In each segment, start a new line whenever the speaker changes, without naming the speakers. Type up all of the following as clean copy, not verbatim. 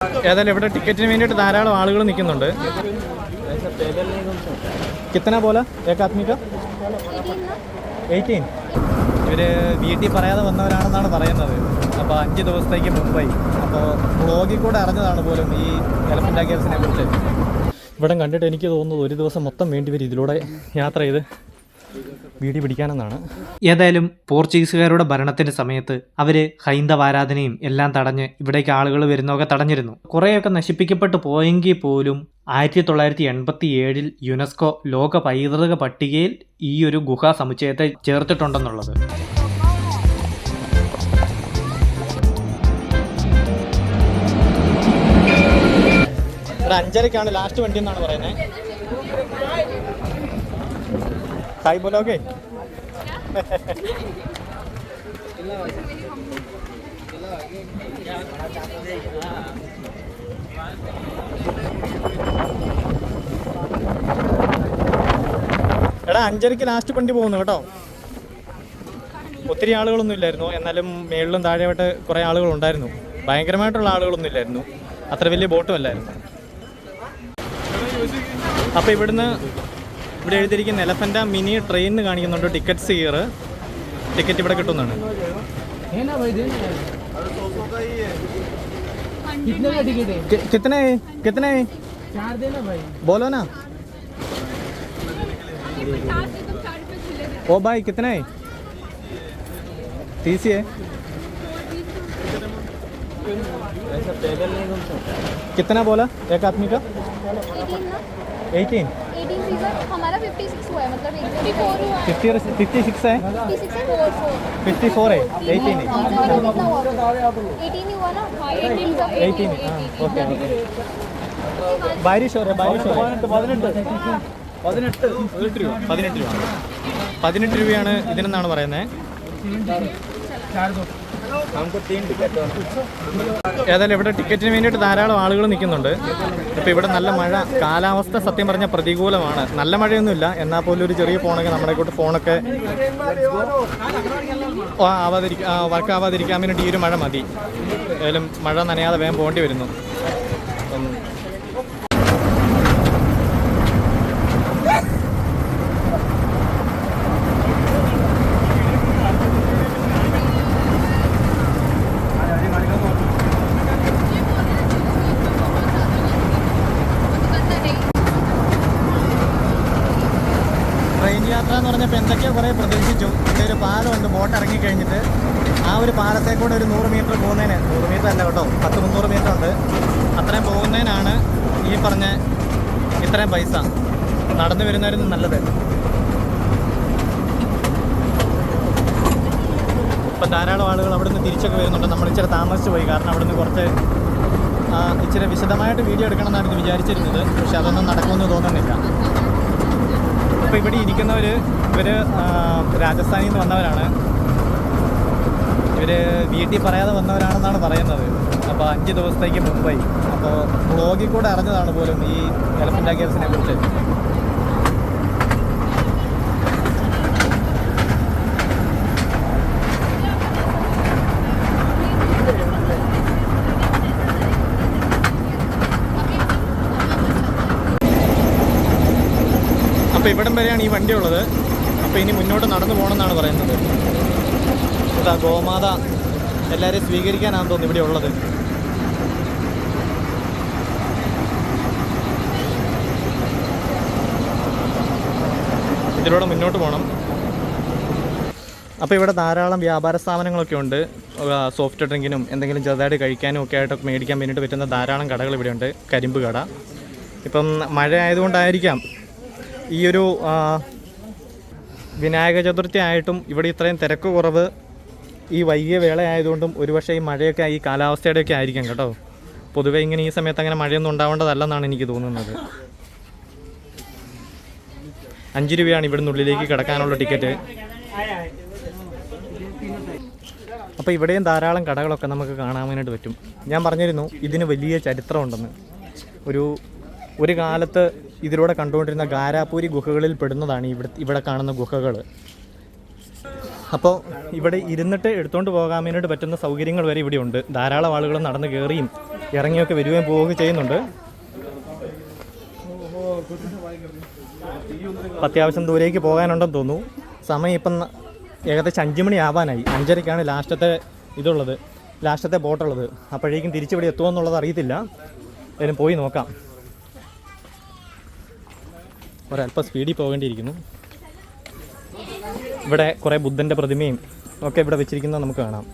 ഏതായാലും ഇവിടെ ടിക്കറ്റിന് വേണ്ടിയിട്ട് ധാരാളം ആളുകൾ നിൽക്കുന്നുണ്ട്. കിത്തന പോലെ ഏക ആത്മിക 18. ഇവർ വീട്ടിൽ പറയാതെ വന്നവരാണെന്നാണ് പറയുന്നത്. അപ്പോൾ 5 ദിവസത്തേക്ക് മുംബൈ. അപ്പോൾ വ്ളോഗിൽ കൂടെ അറിഞ്ഞതാണ് പോലും ഈ എലഫൻ്റ് കേവ്സിനെ കുറിച്ച്. ഇവിടെ കണ്ടിട്ട് എനിക്ക് തോന്നുന്നത് ഒരു ദിവസം മൊത്തം വേണ്ടി വരും ഇതിലൂടെ യാത്ര ചെയ്ത് വീഡിയോ പിടിക്കാനെന്നാണ്. ഏതായാലും പോർച്ചുഗീസുകാരുടെ ഭരണത്തിൻ്റെ സമയത്ത് അവർ ഹൈന്ദവാരാധനയും എല്ലാം തടഞ്ഞ് ഇവിടേക്ക് ആളുകൾ വരുന്നതൊക്കെ തടഞ്ഞിരുന്നു. കുറേയൊക്കെ നശിപ്പിക്കപ്പെട്ടു പോയെങ്കിൽ പോലും 1987 യുനെസ്കോ ലോക പൈതൃക പട്ടികയിൽ ഈ ഒരു ഗുഹാ സമുച്ചയത്തെ ചേർത്തിട്ടുണ്ടെന്നുള്ളത്. ഇവിടെ 5:30 ലാസ്റ്റ് വണ്ടി എന്നാണ് പറയുന്നത്. ഹായ് ബോലോക്കെ. എടാ 5:30 ലാസ്റ്റ് വണ്ടി പോകുന്നു കേട്ടോ. ഒത്തിരി ആളുകളൊന്നും ഇല്ലായിരുന്നു, എന്നാലും മേളിലും താഴെയായിട്ട് കുറേ ആളുകളുണ്ടായിരുന്നു. ഭയങ്കരമായിട്ടുള്ള ആളുകളൊന്നും ഇല്ലായിരുന്നു, അത്ര വലിയ ബോട്ടും അല്ലായിരുന്നു. അപ്പോൾ ഇവിടെ എഴുതിയിരിക്കുന്ന എലഫൻ്റ് മിനി ട്രെയിനിന് കാണിക്കുന്നുണ്ട് ടിക്കറ്റ് സീയർ. टिकट ഇവിടെ കിട്ടുന്നതാണ്. कितने कितने बोलो ना. ओ भाई कितने 30 है. कितना बोला एक आदमी का 18
हमारा 56 हुआ है, मतलब 54 हुआ है.
56 है. 54 है 18 है.
18 ही हुआ ना.
18 ओके ओके. बारिश हो रहा है 18 രൂപയാണ് ഇതിനെന്നാണ് പറയുന്നത്. ഏതായാലും ഇവിടെ ടിക്കറ്റിന് വേണ്ടിയിട്ട് ധാരാളം ആളുകൾ നിൽക്കുന്നുണ്ട്. ഇപ്പോൾ ഇവിടെ നല്ല മഴ, കാലാവസ്ഥ സത്യം പറഞ്ഞാൽ പ്രതികൂലമാണ്. നല്ല മഴയൊന്നുമില്ല, എന്നാൽ പോലും ഒരു ചെറിയ ഫോണൊക്കെ നമ്മുടെ കൂട്ട് ഫോണൊക്കെ വർക്കാവാതിരിക്കാൻ വേണ്ടി ഈ ഒരു മഴ മതി. ഏതായാലും മഴ നനയാതെ വേഗം പോകേണ്ടി വരുന്നു. ട്രെയിൻ യാത്ര എന്ന് പറഞ്ഞപ്പോൾ എന്തൊക്കെയോ കുറേ പ്രതീക്ഷിച്ചു. ഇവിടെ ഒരു പാലമുണ്ട്, ബോട്ട് ഇറങ്ങിക്കഴിഞ്ഞിട്ട് ആ ഒരു പാലത്തെ കൂടെ ഒരു 100 മീറ്റർ പോകുന്നതിന്, 100 മീറ്റർ അല്ല കേട്ടോ, 100-300 മീറ്റർ ഉണ്ട്. അത്രയും പോകുന്നതിനാണ് ഈ പറഞ്ഞ ഇത്രയും പൈസ. നടന്നു വരുന്നവരും നല്ലത്. ഇപ്പം ധാരാളം ആളുകൾ അവിടെ നിന്ന് തിരിച്ചൊക്കെ വരുന്നുണ്ട്. നമ്മൾ ഇച്ചിരി താമസിച്ച് പോയി, കാരണം അവിടെ നിന്ന് കുറച്ച് ഇച്ചിരി വിശദമായിട്ട് വീഡിയോ എടുക്കണം എന്നാണ് വിചാരിച്ചിരുന്നത്. പക്ഷെ അതൊന്നും നടക്കുമെന്ന് തോന്നുന്നില്ല. ഇപ്പോൾ ഇവിടെ ഇരിക്കുന്നവർ രാജസ്ഥാനിൽ നിന്ന് വന്നവരാണ്. ഇവർ വീട്ടിൽ പറയാതെ വന്നവരാണെന്നാണ് പറയുന്നത്. അപ്പോൾ 5 ദിവസത്തേക്ക് മുംബൈ. അപ്പോൾ വ്ളോഗിൽ കൂടെ അറിഞ്ഞതാണ് പോലും ഈ എലഫൻ്റ് കേവ്സിനെ കുറിച്ച്. അപ്പോൾ ഇവിടം വരെയാണ് ഈ വണ്ടി ഉള്ളത്. അപ്പോൾ ഇനി മുന്നോട്ട് നടന്നു പോകണമെന്നാണ് പറയുന്നത്. ഇതാ ഗോമാത എല്ലാവരെയും സ്വീകരിക്കാനാണെന്ന് തോന്നുന്നു ഇവിടെ ഉള്ളത്. ഇതിലൂടെ മുന്നോട്ട് പോകണം. അപ്പോൾ ഇവിടെ ധാരാളം വ്യാപാര സ്ഥാപനങ്ങളൊക്കെ ഉണ്ട്. സോഫ്റ്റ് ഡ്രിങ്കിനും എന്തെങ്കിലും ചെറുതായിട്ട് കഴിക്കാനും ഒക്കെ ആയിട്ടൊക്കെ മേടിക്കാൻ വേണ്ടിയിട്ട് പറ്റുന്ന ധാരാളം കടകൾ ഇവിടെയുണ്ട്. കരിമ്പ് കട. ഇപ്പം മഴ ആയതുകൊണ്ടായിരിക്കാം ഈ ഒരു വിനായക ചതുർത്ഥി ആയിട്ടും ഇവിടെ ഇത്രയും തിരക്ക് കുറവ്. ഈ വൈകിയ വേള ആയതുകൊണ്ടും ഒരുപക്ഷെ ഈ മഴയൊക്കെ ഈ കാലാവസ്ഥയുടെയൊക്കെ ആയിരിക്കാം കേട്ടോ. പൊതുവേ ഇങ്ങനെ ഈ സമയത്ത് അങ്ങനെ മഴയൊന്നും ഉണ്ടാവേണ്ടതല്ലെന്നാണ് എനിക്ക് തോന്നുന്നത്. 5 രൂപയാണ് ഇവിടുന്ന് ഉള്ളിലേക്ക് കിടക്കാനുള്ള ടിക്കറ്റ്. അപ്പോൾ ഇവിടെയും ധാരാളം കടകളൊക്കെ നമുക്ക് കാണാൻ വേണ്ടിയിട്ട് പറ്റും. ഞാൻ പറഞ്ഞിരുന്നു ഇതിന് വലിയ ചരിത്രമുണ്ടെന്ന്. ഒരു കാലത്ത് ഇതിലൂടെ കണ്ടുകൊണ്ടിരുന്ന ഗാരാപൂരി ഗുഹകളിൽ പെടുന്നതാണ് ഇവിടെ കാണുന്ന ഗുഹകൾ. അപ്പോൾ ഇവിടെ ഇരുന്നിട്ട് എടുത്തുകൊണ്ട് പോകാൻ വേണ്ടിയിട്ട് പറ്റുന്ന സൗകര്യങ്ങൾ വരെ ഇവിടെ ഉണ്ട്. ധാരാളം ആളുകൾ നടന്ന് കയറിയും ഇറങ്ങിയൊക്കെ വരികയും പോവുകയും ചെയ്യുന്നുണ്ട്. അത്യാവശ്യം ദൂരേക്ക് പോകാനുണ്ടെന്ന് തോന്നുന്നു. സമയം ഇപ്പം ഏകദേശം 5 മണി ആവാനായി. 5:30ക്കാണ് ലാസ്റ്റത്തെ ബോട്ടുള്ളത്. അപ്പോഴേക്കും തിരിച്ചിവിടെ എത്തുമോ എന്നുള്ളത് അറിയത്തില്ല. അതിന് പോയി നോക്കാം. ഒരല്പം സ്പീഡിൽ പോകേണ്ടിയിരിക്കുന്നു. ഇവിടെ കുറേ ബുദ്ധൻ്റെ പ്രതിമയും ഒക്കെ ഇവിടെ വെച്ചിരിക്കുന്നത് നമുക്ക് കാണാം.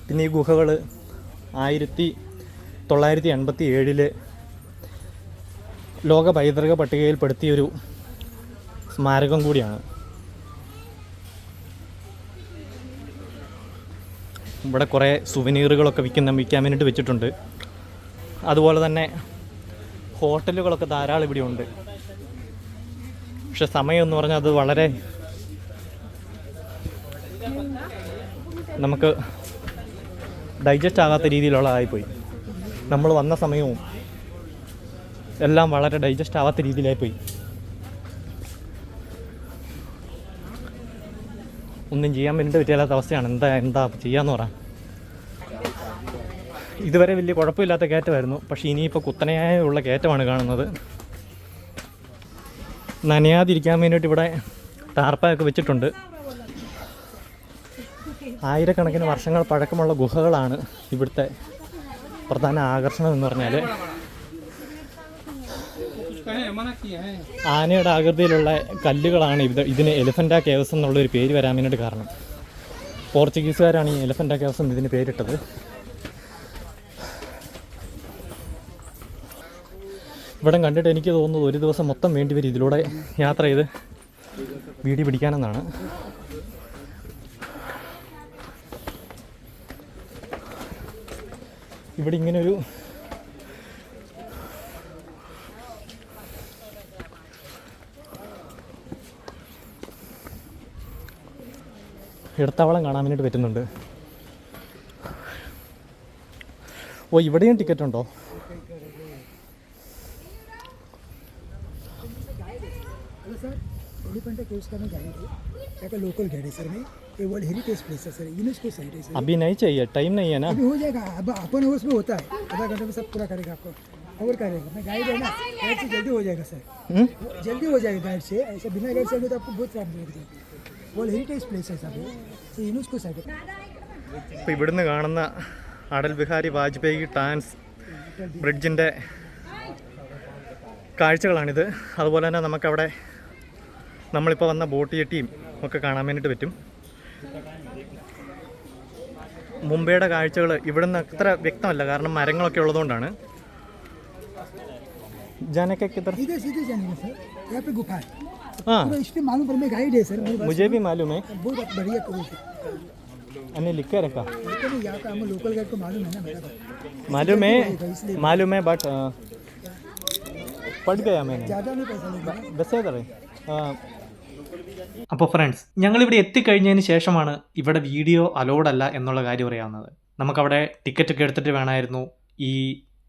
പിന്നെ ഈ ഗുഹകൾ 1987 ലോക പൈതൃക പട്ടികയിൽപ്പെടുത്തിയൊരു സ്മാരകം കൂടിയാണ്. ഇവിടെ കുറേ സുവനീറുകളൊക്കെ വിൽക്കാൻ വേണ്ടിയിട്ട് വെച്ചിട്ടുണ്ട്. അതുപോലെ തന്നെ ഹോട്ടലുകളൊക്കെ ധാരാളം ഇവിടെ ഉണ്ട്. പക്ഷെ സമയം എന്ന് പറഞ്ഞാൽ അത് വളരെ നമുക്ക് ഡൈജസ്റ്റ് ആകാത്ത രീതിയിലുള്ളതായിപ്പോയി. നമ്മൾ വന്ന സമയവും എല്ലാം വളരെ ഡൈജസ്റ്റ് ആവാത്ത രീതിയിലായിപ്പോയി. ഒന്നും ചെയ്യാൻ വേണ്ടിയിട്ട് പറ്റില്ലാത്ത അവസ്ഥയാണ്. എന്താ ചെയ്യാന്ന് പറയാം. ഇതുവരെ വലിയ കുഴപ്പമില്ലാത്ത കയറ്റമായിരുന്നു. പക്ഷേ ഇനിയിപ്പോൾ കുത്തനെയായുള്ള കയറ്റമാണ് കാണുന്നത്. നനയാതിരിക്കാൻ വേണ്ടിയിട്ട് ഇവിടെ ടാർപ്പായൊക്കെ വെച്ചിട്ടുണ്ട്. ആയിരക്കണക്കിന് വർഷങ്ങൾ പഴക്കമുള്ള ഗുഹകളാണ് ഇവിടുത്തെ പ്രധാന ആകർഷണം എന്ന് പറഞ്ഞാൽ. ആനയുടെ ആകൃതിയിലുള്ള കല്ലുകളാണ് ഇതിന് എലിഫൻ്റ കേവ്സ് എന്നുള്ളൊരു പേര് വരാൻ വേണ്ടിയിട്ട് കാരണം. പോർച്ചുഗീസുകാരാണ് ഈ എലിഫൻ്റ കേവ്സ് എന്ന് ഇതിന് പേരിട്ടത്. ഇവിടെ കണ്ടിട്ട് എനിക്ക് തോന്നുന്നത് ഒരു ദിവസം മൊത്തം വേണ്ടി വരും ഇതിലൂടെ യാത്ര ചെയ്ത് വീഡിയോ പിടിക്കാനെന്നാണ്. ഇവിടെ ഇങ്ങനൊരു ഇടത്താവളം കാണാൻ വേണ്ടിയിട്ട് പറ്റുന്നുണ്ട്. ഓ, ഇവിടെയും ടിക്കറ്റ് ഉണ്ടോ?
एलिफेंटा केव्स का मैं गाइड हूँ, क्या लोकल गाइड है सर। मैं ये वर्ल्ड हेरिटेज प्लेस है सर, यूनेस्को साइट है सर।
अभी नहीं चाहिए, टाइम नहीं है ना?
अभी हो जाएगा, अब अपन आवर्स में होता है, आधा घंटे में सब पूरा करेगा आपको। और करेगा मैं गाइड है ना, गाइड से जल्दी हो जाएगा सर। जल्दी हो जाएगा गाइड से, ऐसा बिना गाइड से तो आपको बहुत टाइम लगेगा। वर्ल्ड हेरिटेज प्लेस है सर, ये यूनेस्को साइट है।
ഇപ്പോൾ ഇവിടുന്ന് കാണുന്ന അടൽ ബിഹാരി വാജ്പേയി ട്രാൻസ് ബ്രിഡ്ജിൻ്റെ കാഴ്ചകളാണിത്. അതുപോലെ തന്നെ നമുക്കവിടെ നമ്മളിപ്പോൾ വന്ന ബോട്ട് ജെട്ടിയും ഒക്കെ കാണാൻ വേണ്ടിയിട്ട് പറ്റും. മുംബൈയുടെ കാഴ്ചകൾ ഇവിടുന്ന് അത്ര വ്യക്തമല്ല, കാരണം മരങ്ങളൊക്കെ ഉള്ളതുകൊണ്ടാണ്. जाने किधर?
इधर सीधे जाने सर, यहाँ पे गुफा है।
हाँ,
इसलिए मालूम पर मैं गाइड है सर,
मुझे भी मालूम है।
बहुत बढ़िया करो
मैंने लिख के रखा।
यहाँ का हम लोकल गाइड को मालूम है ना मेरा,
मालूम है बट पढ़ गया मैंने।
ज़्यादा नहीं पैसा लगेगा।
ബസ് ഏതറേ? അപ്പോൾ ഫ്രണ്ട്സ്, ഞങ്ങളിവിടെ എത്തിക്കഴിഞ്ഞതിന് ശേഷമാണ് ഇവിടെ വീഡിയോ അലൗഡ് അല്ല എന്നുള്ള കാര്യം അറിയാവുന്നത്. നമുക്കവിടെ ടിക്കറ്റൊക്കെ എടുത്തിട്ട് വേണമായിരുന്നു ഈ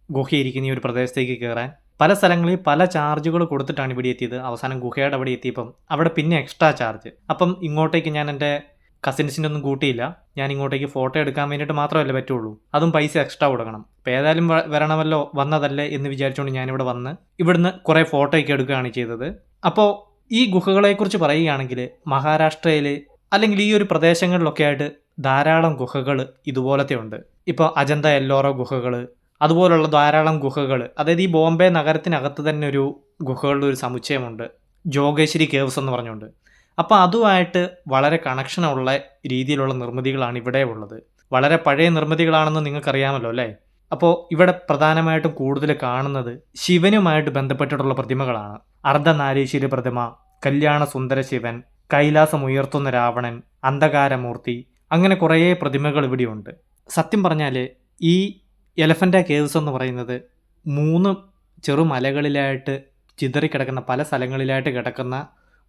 ഗുഹയിരിക്കുന്ന ഈ ഒരു പ്രദേശത്തേക്ക് കയറാൻ. പല സ്ഥലങ്ങളിൽ പല ചാർജുകൾ കൊടുത്തിട്ടാണ് ഇവിടെ എത്തിയത്. അവസാനം ഗുഹയുടെ അവിടെ എത്തിയപ്പം അവിടെ പിന്നെ എക്സ്ട്രാ ചാർജ്. അപ്പം ഇങ്ങോട്ടേക്ക് ഞാൻ എൻ്റെ കസിൻസിനൊന്നും കൂട്ടിയില്ല. ഞാൻ ഇങ്ങോട്ടേക്ക് ഫോട്ടോ എടുക്കാൻ വേണ്ടിയിട്ട് മാത്രമല്ലേ പറ്റുള്ളൂ, അതും പൈസ എക്സ്ട്രാ കൊടുക്കണം. അപ്പോൾ ഏതായാലും വരണമല്ലോ, വന്നതല്ലേ എന്ന് വിചാരിച്ചുകൊണ്ട് ഞാനിവിടെ വന്ന് ഇവിടുന്ന് കുറേ ഫോട്ടോയൊക്കെ എടുക്കുകയാണ് ചെയ്തത്. അപ്പോൾ ഈ ഗുഹകളെക്കുറിച്ച് പറയുകയാണെങ്കിൽ മഹാരാഷ്ട്രയിൽ അല്ലെങ്കിൽ ഈ ഒരു പ്രദേശങ്ങളിലൊക്കെ ആയിട്ട് ധാരാളം ഗുഹകൾ ഇതുപോലത്തെ ഉണ്ട്. ഇപ്പോൾ അജന്ത എല്ലോറ ഗുഹകൾ, അതുപോലുള്ള ധാരാളം ഗുഹകൾ. അതായത് ഈ ബോംബെ നഗരത്തിനകത്ത് തന്നെ ഒരു ഗുഹകളുടെ ഒരു സമുച്ചയമുണ്ട്, ജോഗേശ്വരി കേവ്സ് എന്ന് പറഞ്ഞുകൊണ്ട്. അപ്പോൾ അതുമായിട്ട് വളരെ കണക്ഷനുള്ള രീതിയിലുള്ള നിർമ്മിതികളാണ് ഇവിടെ ഉള്ളത്. വളരെ പഴയ നിർമ്മിതികളാണെന്ന് നിങ്ങൾക്കറിയാമല്ലോ അല്ലേ? അപ്പോൾ ഇവിടെ പ്രധാനമായിട്ടും കൂടുതൽ കാണുന്നത് ശിവനുമായിട്ട് ബന്ധപ്പെട്ടിട്ടുള്ള പ്രതിമകളാണ്. അർദ്ധനാരീശ്വര പ്രതിമ, കല്യാണ സുന്ദര ശിവൻ, കൈലാസം ഉയർത്തുന്ന രാവണൻ, അന്ധകാരമൂർത്തി, അങ്ങനെ കുറേ പ്രതിമകൾ ഇവിടെയുണ്ട്. സത്യം പറഞ്ഞാൽ ഈ എലഫൻ്റ കേവ്സ് എന്ന് പറയുന്നത് 3 ചെറുമലകളിലായിട്ട് ചിതറിക്കിടക്കുന്ന, പല സ്ഥലങ്ങളിലായിട്ട് കിടക്കുന്ന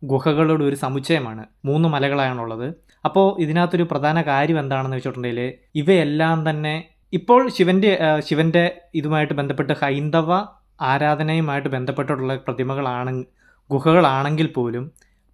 ഗുഹകളുടെ ഒരു സമുച്ചയമാണ്. 3 മലകളാണുള്ളത്. അപ്പോൾ ഇതിനകത്തൊരു പ്രധാന കാര്യം എന്താണെന്ന് വെച്ചിട്ടുണ്ടെങ്കിൽ ഇവയെല്ലാം തന്നെ ഇപ്പോൾ ശിവൻ്റെ ഇതുമായിട്ട് ബന്ധപ്പെട്ട് ഹൈന്ദവ ആരാധനയുമായിട്ട് ബന്ധപ്പെട്ടിട്ടുള്ള ഗുഹകളാണെങ്കിൽ പോലും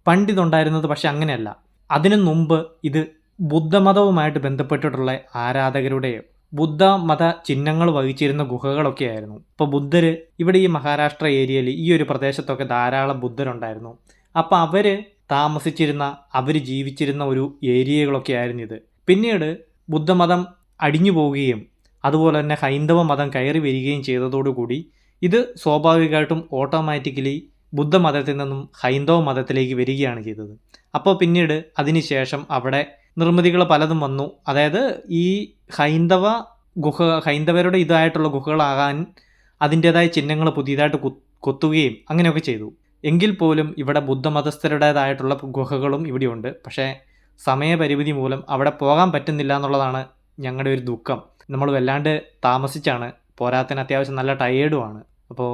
പണ്ടിതുണ്ടായിരുന്നത് പക്ഷെ അങ്ങനെയല്ല. അതിനു മുമ്പ് ഇത് ബുദ്ധമതവുമായിട്ട് ബന്ധപ്പെട്ടിട്ടുള്ള ആരാധകരുടെ ബുദ്ധമത ചിഹ്നങ്ങൾ വഹിച്ചിരുന്ന ഗുഹകളൊക്കെ ആയിരുന്നു. ഇപ്പോൾ ബുദ്ധർ ഇവിടെ ഈ മഹാരാഷ്ട്ര ഏരിയയിൽ ഈ ഒരു പ്രദേശത്തൊക്കെ ധാരാളം ബുദ്ധരുണ്ടായിരുന്നു. അപ്പോൾ അവർ താമസിച്ചിരുന്ന അവർ ജീവിച്ചിരുന്ന ഒരു ഏരിയകളൊക്കെ ആയിരുന്നു ഇത്. പിന്നീട് ബുദ്ധമതം അടിഞ്ഞു പോവുകയും അതുപോലെ തന്നെ ഹൈന്ദവ മതം കയറി വരികയും ചെയ്തതോടുകൂടി ഇത് സ്വാഭാവികമായിട്ടും ഓട്ടോമാറ്റിക്കലി ബുദ്ധമതത്തിൽ നിന്നും ഹൈന്ദവ മതത്തിലേക്ക് വരികയാണ് ചെയ്തത്. അപ്പോൾ പിന്നീട് അതിനുശേഷം അവിടെ നിർമ്മിതികൾ പലതും വന്നു. അതായത് ഈ ഹൈന്ദവരുടെ ഇതായിട്ടുള്ള ഗുഹകളാകാൻ അതിൻ്റേതായ ചിഹ്നങ്ങൾ പുതിയതായിട്ട് കൊത്തുകയും അങ്ങനെയൊക്കെ ചെയ്തു. എങ്കിൽ പോലും ഇവിടെ ബുദ്ധമതസ്ഥരുടേതായിട്ടുള്ള ഗുഹകളും ഇവിടെയുണ്ട്. പക്ഷേ സമയപരിമിതി മൂലം അവിടെ പോകാൻ പറ്റുന്നില്ല എന്നുള്ളതാണ് ഞങ്ങളുടെ ഒരു ദുഃഖം. നമ്മൾ വല്ലാണ്ട് താമസിച്ചാണ്, പോരാത്തതിന് അത്യാവശ്യം നല്ല ടയേർഡുമാണ്. അപ്പോൾ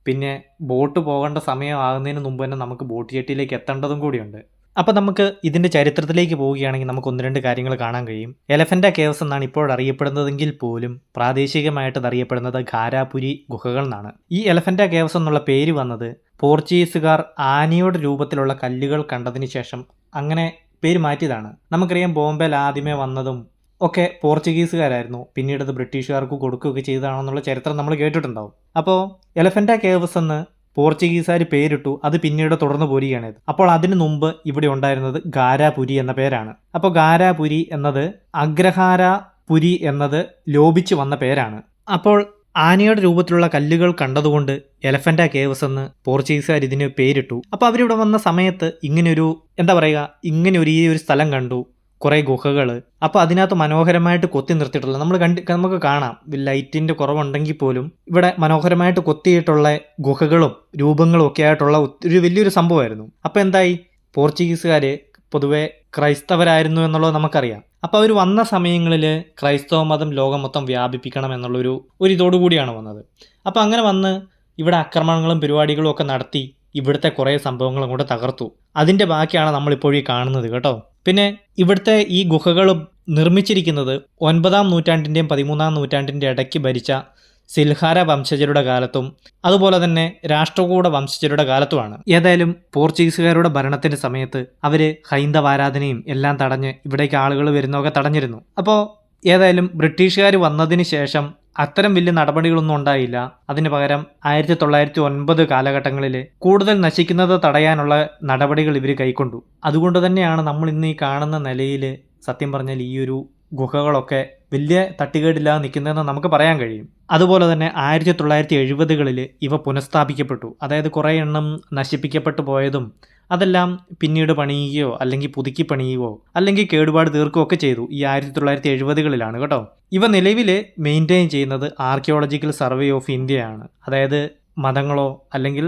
പിന്നെ ബോട്ട് പോകേണ്ട സമയമാകുന്നതിന് മുമ്പ് തന്നെ നമുക്ക് ബോട്ട് ജെട്ടിയിലേക്ക് എത്തേണ്ടതും കൂടിയുണ്ട്. അപ്പോൾ നമുക്ക് ഇതിൻ്റെ ചരിത്രത്തിലേക്ക് പോവുകയാണെങ്കിൽ നമുക്ക് 1-2 കാര്യങ്ങൾ കാണാൻ കഴിയും. എലഫൻ്റ കേവ്സ് എന്നാണ് ഇപ്പോൾ അറിയപ്പെടുന്നതെങ്കിൽ പോലും പ്രാദേശികമായിട്ട് അറിയപ്പെടുന്നത് ഘാരാപുരി ഗുഹകൾ എന്നാണ്. ഈ എലഫൻ്റ കേവ്സ് എന്നുള്ള പേര് വന്നത് പോർച്ചുഗീസുകാർ ആനയുടെ രൂപത്തിലുള്ള കല്ലുകൾ കണ്ടതിന് ശേഷം അങ്ങനെ പേര് മാറ്റിയതാണ്. നമുക്കറിയാം ബോംബെയിൽ ആദ്യമേ വന്നതും ഒക്കെ പോർച്ചുഗീസുകാരായിരുന്നു. പിന്നീട് അത് ബ്രിട്ടീഷുകാർക്ക് കൊടുക്കുകയൊക്കെ ചെയ്തതാണെന്നുള്ള ചരിത്രം നമ്മൾ കേട്ടിട്ടുണ്ടാവും. അപ്പോൾ എലഫൻ്റ കേവ്സ് എന്ന് പോർച്ചുഗീസുകാർ പേരിട്ടു. അത് പിന്നീട് തുടർന്ന് പോരുകയാണ്. അപ്പോൾ അതിനു മുമ്പ് ഇവിടെ ഉണ്ടായിരുന്നത് ഘാരാപുരി എന്ന പേരാണ്. അപ്പോൾ ഘാരാപുരി എന്നത് അഗ്രഹാരപുരി എന്നത് ലോപിച്ച് വന്ന പേരാണ്. അപ്പോൾ ആനയുടെ രൂപത്തിലുള്ള കല്ലുകൾ കണ്ടതുകൊണ്ട് എലഫൻ്റ കേവ്സ് എന്ന് പോർച്ചുഗീസുകാർ ഇതിന് പേരിട്ടു. അപ്പോൾ അവരിവിടെ വന്ന സമയത്ത് ഇങ്ങനൊരു ഈ ഒരു സ്ഥലം കണ്ടു, കുറേ ഗുഹകൾ. അപ്പോൾ അതിനകത്ത് മനോഹരമായിട്ട് കൊത്തി നിർത്തിയിട്ടുള്ള നമുക്ക് കാണാം, ലൈറ്റിൻ്റെ കുറവുണ്ടെങ്കിൽ പോലും ഇവിടെ മനോഹരമായിട്ട് കൊത്തിയിട്ടുള്ള ഗുഹകളും രൂപങ്ങളും ഒക്കെ ആയിട്ടുള്ള ഒരു വലിയൊരു സംഭവമായിരുന്നു. അപ്പോൾ എന്തായി, പോർച്ചുഗീസുകാർ പൊതുവെ ക്രൈസ്തവരായിരുന്നു എന്നുള്ളത് നമുക്കറിയാം. അപ്പോൾ അവർ വന്ന സമയങ്ങളിൽ ക്രൈസ്തവ മതം ലോകം മൊത്തം വ്യാപിപ്പിക്കണം എന്നുള്ളൊരു ഇതോടു കൂടിയാണ് വന്നത്. അപ്പോൾ അങ്ങനെ വന്ന് ഇവിടെ ആക്രമണങ്ങളും പരിപാടികളും ഒക്കെ നടത്തി ഇവിടുത്തെ കുറേ സംഭവങ്ങളും കൂടെ തകർത്തു. അതിൻ്റെ ബാക്കിയാണ് നമ്മളിപ്പോഴീ കാണുന്നത് കേട്ടോ. പിന്നെ ഇവിടുത്തെ ഈ ഗുഹകൾ നിർമ്മിച്ചിരിക്കുന്നത് 9-ാം നൂറ്റാണ്ടിൻ്റെയും 13-ാം നൂറ്റാണ്ടിൻ്റെ ഇടയ്ക്ക് ഭരിച്ച സിൽഹാര വംശജരുടെ കാലത്തും അതുപോലെ തന്നെ രാഷ്ട്രകൂട വംശജരുടെ കാലത്തുമാണ്. ഏതായാലും പോർച്ചുഗീസുകാരുടെ ഭരണത്തിൻ്റെ സമയത്ത് അവർ ഹൈന്ദവാരാധനയും എല്ലാം തടഞ്ഞ് ഇവിടേക്ക് ആളുകൾ വരുന്നതൊക്കെ തടഞ്ഞിരുന്നു. അപ്പോൾ ഏതായാലും ബ്രിട്ടീഷുകാർ വന്നതിന് ശേഷം അത്തരം വലിയ നടപടികളൊന്നും ഉണ്ടായില്ല. അതിന് പകരം 1909 കാലഘട്ടങ്ങളിൽ കൂടുതൽ നശിക്കുന്നത് തടയാനുള്ള നടപടികൾ ഇവർ കൈക്കൊണ്ടു. അതുകൊണ്ട് തന്നെയാണ് നമ്മൾ ഇന്ന് ഈ കാണുന്ന നിലയിൽ സത്യം പറഞ്ഞാൽ ഈ ഒരു ഗുഹകളൊക്കെ വലിയ തട്ടുകേടില്ലാതെ നിൽക്കുന്നതെന്ന് നമുക്ക് പറയാൻ കഴിയും. അതുപോലെ തന്നെ 1970കളിൽ ഇവ പുനഃസ്ഥാപിക്കപ്പെട്ടു. അതായത് കുറേ എണ്ണം നശിപ്പിക്കപ്പെട്ടു പോയതും അതെല്ലാം പിന്നീട് പണിയുകയോ അല്ലെങ്കിൽ പുതുക്കി പണിയുകയോ അല്ലെങ്കിൽ കേടുപാട് തീർക്കുകയോ ഒക്കെ ചെയ്തു. ഈ 1970കളിലാണ് കേട്ടോ. ഇവ നിലവിൽ മെയിൻറ്റെയിൻ ചെയ്യുന്നത് ആർക്കിയോളജിക്കൽ സർവേ ഓഫ് ഇന്ത്യയാണ്. അതായത് മതങ്ങളോ അല്ലെങ്കിൽ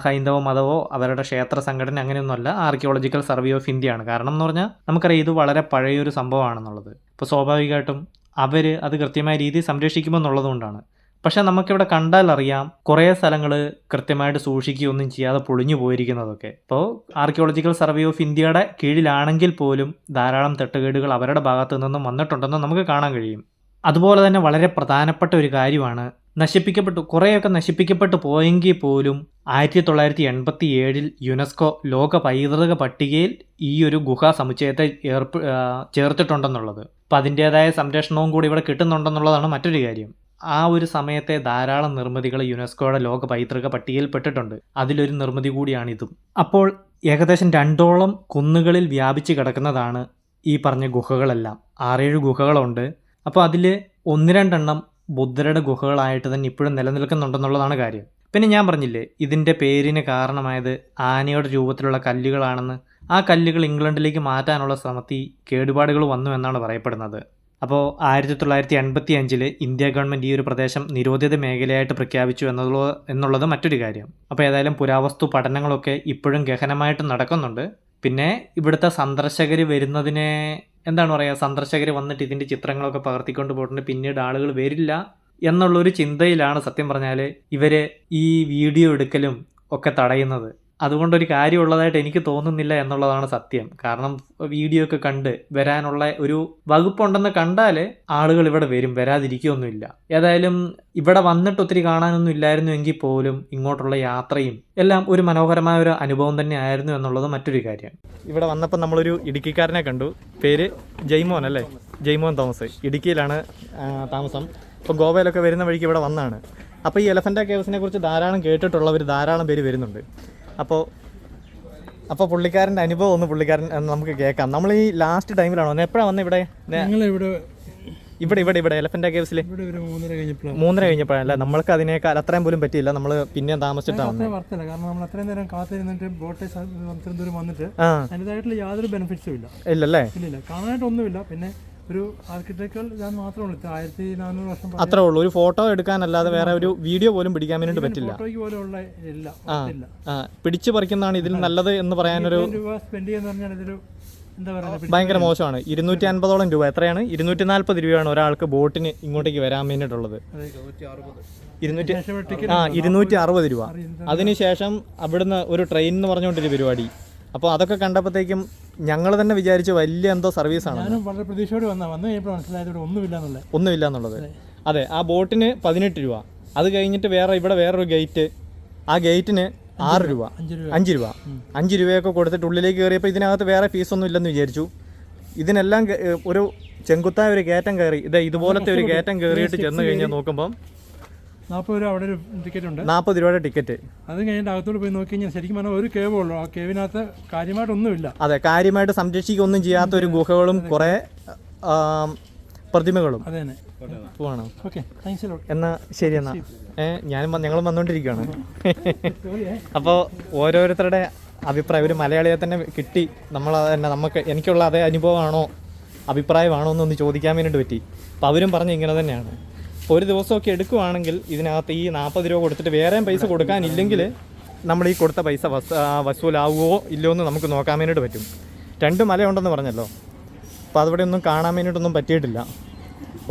ഹൈന്ദവ മതമോ അവരുടെ ക്ഷേത്ര സംഘടന അങ്ങനെയൊന്നുമല്ല, ആർക്കിയോളജിക്കൽ സർവേ ഓഫ് ഇന്ത്യയാണ്. കാരണം എന്ന് പറഞ്ഞാൽ നമുക്കറിയാം ഇത് വളരെ പഴയൊരു സംഭവമാണെന്നുള്ളത്. ഇപ്പോൾ സ്വാഭാവികമായിട്ടും അവർ അത് കൃത്യമായ രീതിയിൽ സംരക്ഷിക്കുമെന്നുള്ളതുകൊണ്ടാണ്. പക്ഷേ നമുക്കിവിടെ കണ്ടാൽ അറിയാം കുറേ സ്ഥലങ്ങൾ കൃത്യമായിട്ട് സൂക്ഷിക്കുകയൊന്നും ചെയ്യാതെ പൊളിഞ്ഞു പോയിരിക്കുന്നതൊക്കെ. ഇപ്പോൾ ആർക്കിയോളജിക്കൽ സർവേ ഓഫ് ഇന്ത്യയുടെ കീഴിലാണെങ്കിൽ പോലും ധാരാളം തെട്ടുകേടുകൾ അവരുടെ ഭാഗത്തു നിന്നും വന്നിട്ടുണ്ടെന്ന് നമുക്ക് കാണാൻ കഴിയും. അതുപോലെ തന്നെ വളരെ പ്രധാനപ്പെട്ട ഒരു കാര്യമാണ്, കുറേയൊക്കെ നശിപ്പിക്കപ്പെട്ടു പോയെങ്കിൽ പോലും 1987 യുനെസ്കോ ലോക പൈതൃക പട്ടികയിൽ ഈ ഒരു ഗുഹാ സമുച്ചയത്തെ ചേർത്തിട്ടുണ്ടെന്നുള്ളത്. അപ്പം അതിൻ്റേതായ സംരക്ഷണവും കൂടി ഇവിടെ കിട്ടുന്നുണ്ടെന്നുള്ളതാണ് മറ്റൊരു കാര്യം. ആ ഒരു സമയത്തെ ധാരാളം നിർമ്മിതികൾ യുനെസ്കോയുടെ ലോക പൈതൃക പട്ടികയിൽ പെട്ടിട്ടുണ്ട്. അതിലൊരു നിർമ്മിതി കൂടിയാണിതും. അപ്പോൾ ഏകദേശം 2ഓളം കുന്നുകളിൽ വ്യാപിച്ച് കിടക്കുന്നതാണ് ഈ പറഞ്ഞ ഗുഹകളെല്ലാം. 6-7 ഗുഹകളുണ്ട്. അപ്പോൾ അതിൽ 1-2 എണ്ണം ബുദ്ധരുടെ ഗുഹകളായിട്ട് തന്നെ ഇപ്പോഴും നിലനിൽക്കുന്നുണ്ടെന്നുള്ളതാണ് കാര്യം. പിന്നെ ഞാൻ പറഞ്ഞില്ലേ ഇതിൻ്റെ പേരിന് കാരണമായത് ആനയുടെ രൂപത്തിലുള്ള കല്ലുകളാണെന്ന്. ആ കല്ലുകൾ ഇംഗ്ലണ്ടിലേക്ക് മാറ്റാനുള്ള ശ്രമത്തിൽ കേടുപാടുകൾ വന്നു എന്നാണ് പറയപ്പെടുന്നത്. അപ്പോൾ 1985 ഇന്ത്യ ഗവൺമെൻറ് ഈ ഒരു പ്രദേശം നിരോധിത മേഖലയായിട്ട് പ്രഖ്യാപിച്ചു എന്നുള്ളത് മറ്റൊരു കാര്യം. അപ്പോൾ ഏതായാലും പുരാവസ്തു പഠനങ്ങളൊക്കെ ഇപ്പോഴും ഗഹനമായിട്ട് നടക്കുന്നുണ്ട്. പിന്നെ ഇവിടുത്തെ സന്ദർശകർ വരുന്നതിനെ സന്ദർശകർ വന്നിട്ട് ഇതിൻ്റെ ചിത്രങ്ങളൊക്കെ പകർത്തിക്കൊണ്ട് പോയിട്ടുണ്ട്. പിന്നീട് ആളുകൾ വരില്ല എന്നുള്ളൊരു ചിന്തയിലാണ് സത്യം പറഞ്ഞാൽ ഇവർ ഈ വീഡിയോ എടുക്കലും ഒക്കെ തടയുന്നത്. അതുകൊണ്ടൊരു കാര്യമുള്ളതായിട്ട് എനിക്ക് തോന്നുന്നില്ല എന്നുള്ളതാണ് സത്യം. കാരണം വീഡിയോ ഒക്കെ കണ്ട് വരാനുള്ള ഒരു വകുപ്പുണ്ടെന്ന് കണ്ടാൽ ആളുകൾ ഇവിടെ വരും, വരാതിരിക്കുകയൊന്നുമില്ല. ഏതായാലും ഇവിടെ വന്നിട്ട് ഒത്തിരി കാണാനൊന്നും ഇല്ലായിരുന്നു എങ്കിൽ പോലും ഇങ്ങോട്ടുള്ള യാത്രയും എല്ലാം ഒരു മനോഹരമായ ഒരു അനുഭവം തന്നെ ആയിരുന്നു എന്നുള്ളത് മറ്റൊരു കാര്യം. ഇവിടെ വന്നപ്പോൾ നമ്മളൊരു ഇടുക്കിക്കാരനെ കണ്ടു. പേര് ജയ്മോൻ അല്ലേ? ജയ്മോൻ തോമസ്. ഇടുക്കിയിലാണ് താമസം. ഇപ്പോൾ ഗോവയിലൊക്കെ വരുന്ന വഴിക്ക് ഇവിടെ വന്നാണ്. അപ്പോൾ ഈ എലഫൻ്റ കേവ്സിനെ കുറിച്ച് ധാരാളം കേട്ടിട്ടുള്ളവർ ധാരാളം പേര് വരുന്നുണ്ട്. അപ്പോൾ പുള്ളിക്കാരൻ്റെ അനുഭവം ഒന്ന് പുള്ളിക്കാരൻ നമുക്ക് കേൾക്കാം. നമ്മൾ ഈ ലാസ്റ്റ് ടൈമിലാണോ എപ്പോഴാണ് വന്നത് ഇവിടെ? ഇവിടെ എലഫൻ്റ കേവ്സിൽ 3:30 കഴിഞ്ഞപ്പോഴല്ല. നമ്മൾക്ക് അതിനേക്കാൾ അത്രയും പോലും പറ്റിയില്ല. നമ്മൾ പിന്നെ താമസിച്ചിട്ടാണ് വന്നത്.
കാരണം നമ്മൾ അത്രയും നേരം കാത്തിരുന്നിട്ട് ബോട്ട് അത്രയും ദൂരം വന്നിട്ട് അതിൻ്റെതായിട്ടുള്ള യാതൊരു ബെനിഫിറ്റ്സും
ഇല്ലല്ലേ?
ഇല്ല, കാണാനായിട്ടൊന്നുമില്ല. പിന്നെ ഒരു ആർക്കിടെക്ചർ ഞാൻ മാത്രമേ ഉള്ളൂ. 1400 വർഷം
അത്രേ ഉള്ളൂ. ഒരു ഫോട്ടോ എടുക്കാനല്ലാതെ വേറെ ഒരു വീഡിയോ പോലും പിടിക്കാൻ വേണ്ടിയിട്ട് പറ്റില്ല. പിടിച്ചു പറിക്കുന്നതാണ് ഇതിൽ നല്ലത് എന്ന് പറയാനൊരു
സ്പെൻഡ് ചെയ്യാന്ന് പറഞ്ഞാൽ ഇതൊരു എന്താ പറയുക,
ഭയങ്കര മോശമാണ്. 250ഓളം രൂപ. എത്രയാണ്? 240 രൂപയാണ് ഒരാൾക്ക് ബോട്ടിന് ഇങ്ങോട്ടേക്ക് വരാൻ വേണ്ടിയിട്ടുള്ളത്. 260 രൂപ. അതിനുശേഷം അവിടുന്ന് ഒരു ട്രെയിൻ എന്ന് പറഞ്ഞുകൊണ്ടൊരു പരിപാടി. അപ്പോൾ അതൊക്കെ കണ്ടപ്പോഴത്തേക്കും ഞങ്ങൾ തന്നെ വിചാരിച്ചു വലിയ എന്തോ സർവീസാണ്.
ഞാനും വളരെ പ്രതീക്ഷയോടെ വന്നു കഴിഞ്ഞപ്പോൾ മനസ്സിലായത്
ഒന്നുമില്ല എന്നുള്ളത്. അതെ, ആ ബോട്ടിന് 18 രൂപ. അത് കഴിഞ്ഞിട്ട് ഇവിടെ വേറൊരു ഗേറ്റ്. ആ ഗേറ്റിന് 6 രൂപ, 5 രൂപ. 5 രൂപയൊക്കെ കൊടുത്തിട്ട് ഉള്ളിലേക്ക് കയറിയപ്പോൾ ഇതിനകത്ത് വേറെ ഫീസൊന്നും ഇല്ലെന്ന് വിചാരിച്ചു. ഇതിനെല്ലാം ഒരു ചെങ്കുത്തായ ഒരു കയറ്റം കയറി. ഇതുപോലത്തെ ഒരു കയറ്റം കയറിയിട്ട് ചെന്ന് കഴിഞ്ഞാൽ നോക്കുമ്പം
40 രൂപ അവിടെ ഒരു ടിക്കറ്റ് ഉണ്ട്.
40 രൂപയുടെ ടിക്കറ്റ്.
അത് കഴിഞ്ഞിട്ട് അകത്തോട്ട് പോയി നോക്കി കഴിഞ്ഞാൽ ശരിക്കും പറഞ്ഞാൽ ഒരു കേവേ ഉള്ളൂ. ആ കേവിനകത്ത് കാര്യമായിട്ടൊന്നുമില്ല.
അതെ, കാര്യമായിട്ട് സംരക്ഷിക്കൊന്നും ചെയ്യാത്ത ഒരു ഗുഹകളും കുറേ പ്രതിമകളും.
അതെ തന്നെ.
പോവാണോ?
Okay, thanks.
എന്നാ ശരി. എന്നാ ഞങ്ങളും വന്നുകൊണ്ടിരിക്കുകയാണ്. അപ്പോൾ ഓരോരുത്തരുടെ അഭിപ്രായം, ഒരു മലയാളിയെ തന്നെ കിട്ടി. എനിക്കുള്ള അതേ അനുഭവമാണോ അഭിപ്രായമാണോ എന്നൊന്ന് ചോദിക്കാൻ വേണ്ടിയിട്ട് പറ്റി. അപ്പോൾ അവരും പറഞ്ഞ് ഇങ്ങനെ തന്നെയാണ്. ഒരു ദിവസമൊക്കെ എടുക്കുവാണെങ്കിൽ ഇതിനകത്ത് ഈ 40 രൂപ കൊടുത്തിട്ട് വേറെയും പൈസ കൊടുക്കാനില്ലെങ്കിൽ നമ്മൾ ഈ കൊടുത്ത പൈസ വസൂലാവുമോ ഇല്ലയോ എന്ന് നമുക്ക് നോക്കാൻ വേണ്ടിയിട്ട് പറ്റും. 2 മലയുണ്ടെന്ന് പറഞ്ഞല്ലോ. അപ്പോൾ അതവിടെ ഒന്നും കാണാൻ വേണ്ടിയിട്ടൊന്നും പറ്റിയിട്ടില്ല.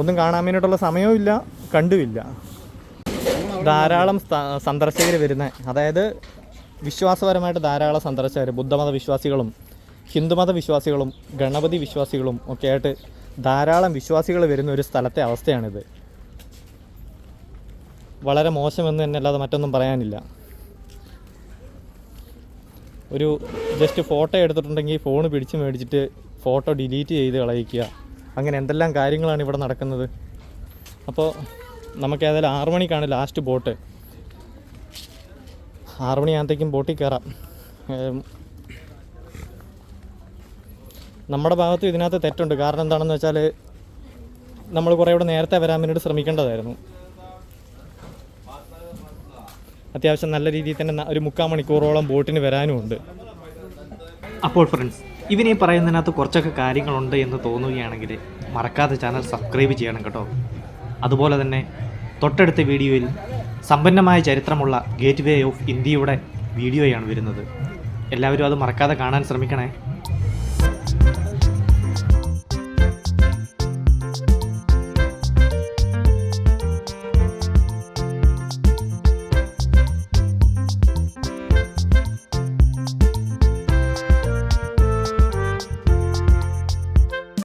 ഒന്നും കാണാൻ വേണ്ടിയിട്ടുള്ള സമയവും ഇല്ല, കണ്ടുമില്ല. ധാരാളം സന്ദർശകർ വരുന്ന, അതായത് വിശ്വാസപരമായിട്ട് ധാരാളം സന്ദർശകർ, ബുദ്ധമത വിശ്വാസികളും ഹിന്ദുമത വിശ്വാസികളും ഗണപതി വിശ്വാസികളും ഒക്കെ ആയിട്ട് ധാരാളം വിശ്വാസികൾ വരുന്ന ഒരു സ്ഥലത്തെ അവസ്ഥയാണിത്. വളരെ മോശമെന്ന് തന്നെ അല്ലാതെ മറ്റൊന്നും പറയാനില്ല. ഒരു ജസ്റ്റ് ഫോട്ടോ എടുത്തിട്ടുണ്ടെങ്കിൽ ഫോൺ പിടിച്ച് മേടിച്ചിട്ട് ഫോട്ടോ ഡിലീറ്റ് ചെയ്ത് കളയിക്കുക, അങ്ങനെ എന്തെല്ലാം കാര്യങ്ങളാണ് ഇവിടെ നടക്കുന്നത്. അപ്പോൾ നമുക്ക് ഏതായാലും 6 മണിക്കാണ് ലാസ്റ്റ് ബോട്ട്. 6 മണിയാകുമ്പോഴത്തേക്കും ബോട്ടിൽ കയറാം. നമ്മുടെ ഭാഗത്തും ഇതിനകത്ത് തെറ്റുണ്ട്. കാരണം എന്താണെന്ന് വെച്ചാൽ നമ്മൾ കുറേ കൂടെ നേരത്തെ വരാൻ വേണ്ടിയിട്ട് ശ്രമിക്കേണ്ടതായിരുന്നു. അത്യാവശ്യം നല്ല രീതിയിൽ തന്നെ ഒരു 3/4 മണിക്കൂറോളം ബോട്ടിന് വരാനും ഉണ്ട്. അപ്പോൾ ഫ്രണ്ട്സ്, ഇവനീ പറയുന്നതിനകത്ത് കുറച്ചൊക്കെ കാര്യങ്ങളുണ്ട് എന്ന് തോന്നുകയാണെങ്കിൽ മറക്കാതെ ചാനൽ സബ്സ്ക്രൈബ് ചെയ്യണം കേട്ടോ. അതുപോലെ തന്നെ തൊട്ടടുത്ത വീഡിയോയിൽ സമ്പന്നമായ ചരിത്രമുള്ള ഗേറ്റ് വേ ഓഫ് ഇന്ത്യയുടെ വീഡിയോയാണ് വരുന്നത്. എല്ലാവരും അത് മറക്കാതെ കാണാൻ ശ്രമിക്കണേ.